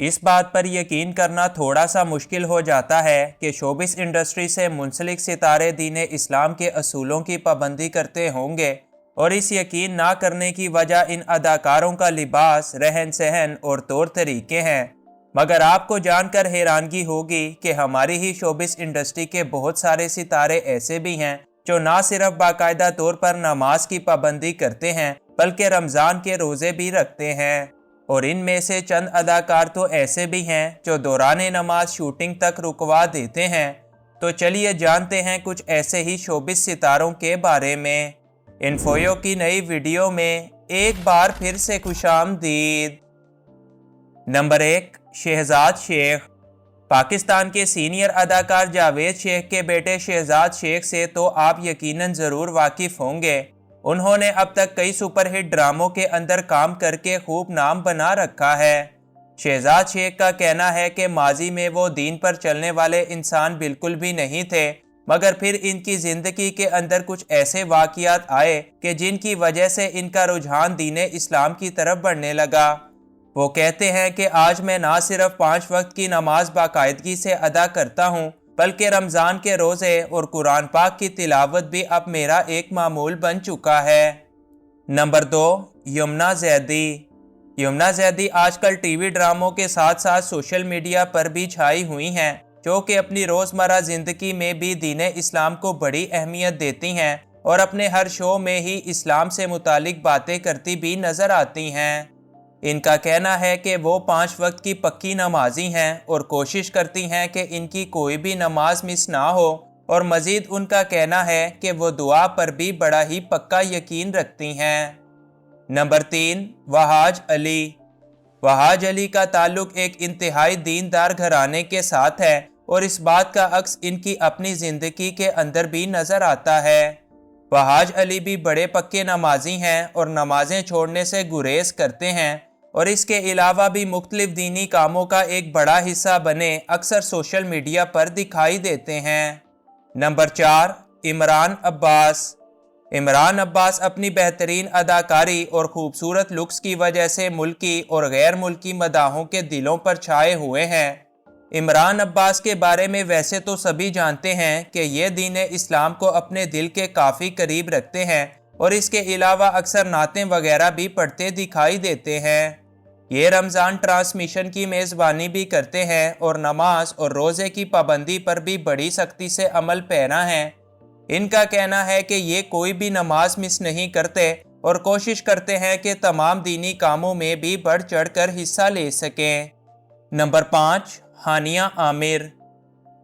اس بات پر یقین کرنا تھوڑا سا مشکل ہو جاتا ہے کہ شوبز انڈسٹری سے منسلک ستارے دین اسلام کے اصولوں کی پابندی کرتے ہوں گے، اور اس یقین نہ کرنے کی وجہ ان اداکاروں کا لباس، رہن سہن اور طور طریقے ہیں۔ مگر آپ کو جان کر حیرانگی ہوگی کہ ہماری ہی شوبز انڈسٹری کے بہت سارے ستارے ایسے بھی ہیں جو نہ صرف باقاعدہ طور پر نماز کی پابندی کرتے ہیں بلکہ رمضان کے روزے بھی رکھتے ہیں، اور ان میں سے چند اداکار تو ایسے بھی ہیں جو دوران نماز شوٹنگ تک رکوا دیتے ہیں۔ تو چلیے جانتے ہیں کچھ ایسے ہی شوبز ستاروں کے بارے میں۔ انفویو کی نئی ویڈیو میں ایک بار پھر سے خوش آمدید۔ نمبر 1، شہزاد شیخ۔ پاکستان کے سینئر اداکار جاوید شیخ کے بیٹے شہزاد شیخ سے تو آپ یقیناً ضرور واقف ہوں گے۔ انہوں نے اب تک کئی سپر ہٹ ڈراموں کے اندر کام کر کے خوب نام بنا رکھا ہے۔ شہزاد شیخ کا کہنا ہے کہ ماضی میں وہ دین پر چلنے والے انسان بالکل بھی نہیں تھے، مگر پھر ان کی زندگی کے اندر کچھ ایسے واقعات آئے کہ جن کی وجہ سے ان کا رجحان دین اسلام کی طرف بڑھنے لگا۔ وہ کہتے ہیں کہ آج میں نہ صرف 5 وقت کی نماز باقاعدگی سے ادا کرتا ہوں بلکہ رمضان کے روزے اور قرآن پاک کی تلاوت بھی اب میرا ایک معمول بن چکا ہے۔ نمبر 2، یمنا زیدی۔ یمنا زیدی آج کل ٹی وی ڈراموں کے ساتھ ساتھ سوشل میڈیا پر بھی چھائی ہوئی ہیں، جو کہ اپنی روزمرہ زندگی میں بھی دین اسلام کو بڑی اہمیت دیتی ہیں اور اپنے ہر شو میں ہی اسلام سے متعلق باتیں کرتی بھی نظر آتی ہیں۔ ان کا کہنا ہے کہ وہ 5 وقت کی پکی نمازی ہیں اور کوشش کرتی ہیں کہ ان کی کوئی بھی نماز مس نہ ہو، اور مزید ان کا کہنا ہے کہ وہ دعا پر بھی بڑا ہی پکا یقین رکھتی ہیں۔ نمبر 3، وہاج علی۔ وہاج علی کا تعلق ایک انتہائی دیندار گھرانے کے ساتھ ہے، اور اس بات کا عکس ان کی اپنی زندگی کے اندر بھی نظر آتا ہے۔ وہاج علی بھی بڑے پکے نمازی ہیں اور نمازیں چھوڑنے سے گریز کرتے ہیں، اور اس کے علاوہ بھی مختلف دینی کاموں کا ایک بڑا حصہ بنے اکثر سوشل میڈیا پر دکھائی دیتے ہیں۔ نمبر 4، عمران عباس۔ عمران عباس اپنی بہترین اداکاری اور خوبصورت لکس کی وجہ سے ملکی اور غیر ملکی مداحوں کے دلوں پر چھائے ہوئے ہیں۔ عمران عباس کے بارے میں ویسے تو سبھی جانتے ہیں کہ یہ دین اسلام کو اپنے دل کے کافی قریب رکھتے ہیں، اور اس کے علاوہ اکثر نعتیں وغیرہ بھی پڑھتے دکھائی دیتے ہیں۔ یہ رمضان ٹرانسمیشن کی میزبانی بھی کرتے ہیں اور نماز اور روزے کی پابندی پر بھی بڑی سختی سے عمل پیرا ہیں۔ ان کا کہنا ہے کہ یہ کوئی بھی نماز مس نہیں کرتے اور کوشش کرتے ہیں کہ تمام دینی کاموں میں بھی بڑھ چڑھ کر حصہ لے سکیں۔ نمبر 5، ہانیہ عامر۔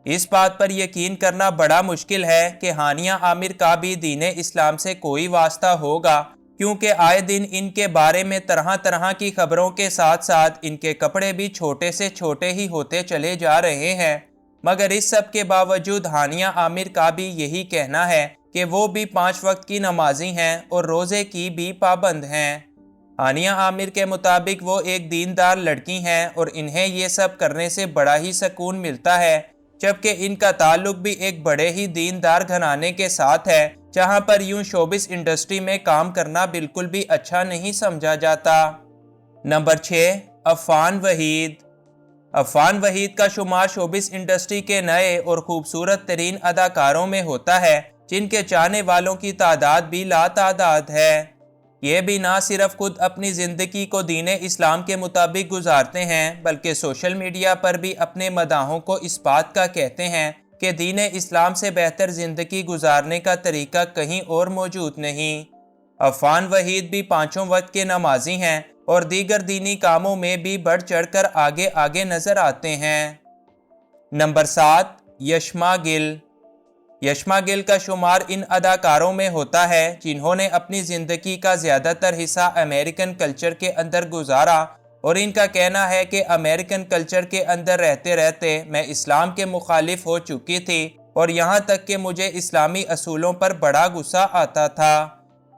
اس بات پر یقین کرنا بڑا مشکل ہے کہ ہانیہ عامر کا بھی دین اسلام سے کوئی واسطہ ہوگا، کیونکہ آئے دن ان کے بارے میں طرح طرح کی خبروں کے ساتھ ساتھ ان کے کپڑے بھی چھوٹے سے چھوٹے ہی ہوتے چلے جا رہے ہیں۔ مگر اس سب کے باوجود ہانیہ عامر کا بھی یہی کہنا ہے کہ وہ بھی 5 وقت کی نمازی ہیں اور روزے کی بھی پابند ہیں۔ ہانیہ عامر کے مطابق وہ ایک دیندار لڑکی ہیں اور انہیں یہ سب کرنے سے بڑا ہی سکون ملتا ہے، جبکہ ان کا تعلق بھی ایک بڑے ہی دیندار گھرانے کے ساتھ ہے، جہاں پر یوں شوبز انڈسٹری میں کام کرنا بالکل بھی اچھا نہیں سمجھا جاتا۔ نمبر 6، عفان وحید۔ عفان وحید کا شمار شوبز انڈسٹری کے نئے اور خوبصورت ترین اداکاروں میں ہوتا ہے، جن کے چاہنے والوں کی تعداد بھی لاتعداد ہے۔ یہ بھی نہ صرف خود اپنی زندگی کو دین اسلام کے مطابق گزارتے ہیں بلکہ سوشل میڈیا پر بھی اپنے مداحوں کو اس بات کا کہتے ہیں کہ دین اسلام سے بہتر زندگی گزارنے کا طریقہ کہیں اور موجود نہیں۔ عفان وحید بھی 5 وقت کے نمازی ہیں اور دیگر دینی کاموں میں بھی بڑھ چڑھ کر آگے آگے نظر آتے ہیں۔ نمبر 7، یشما گل۔ یشما گل کا شمار ان اداکاروں میں ہوتا ہے جنہوں نے اپنی زندگی کا زیادہ تر حصہ امریکن کلچر کے اندر گزارا، اور ان کا کہنا ہے کہ امریکن کلچر کے اندر رہتے رہتے میں اسلام کے مخالف ہو چکی تھی، اور یہاں تک کہ مجھے اسلامی اصولوں پر بڑا غصہ آتا تھا،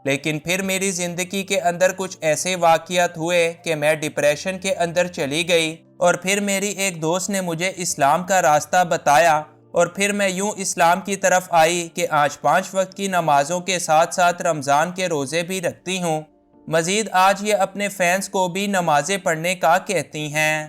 لیکن پھر میری زندگی کے اندر کچھ ایسے واقعات ہوئے کہ میں ڈپریشن کے اندر چلی گئی، اور پھر میری ایک دوست نے مجھے اسلام کا راستہ بتایا، اور پھر میں یوں اسلام کی طرف آئی کہ آج 5 وقت کی نمازوں کے ساتھ ساتھ رمضان کے روزے بھی رکھتی ہوں۔ مزید آج یہ اپنے فینس کو بھی نمازیں پڑھنے کا کہتی ہیں۔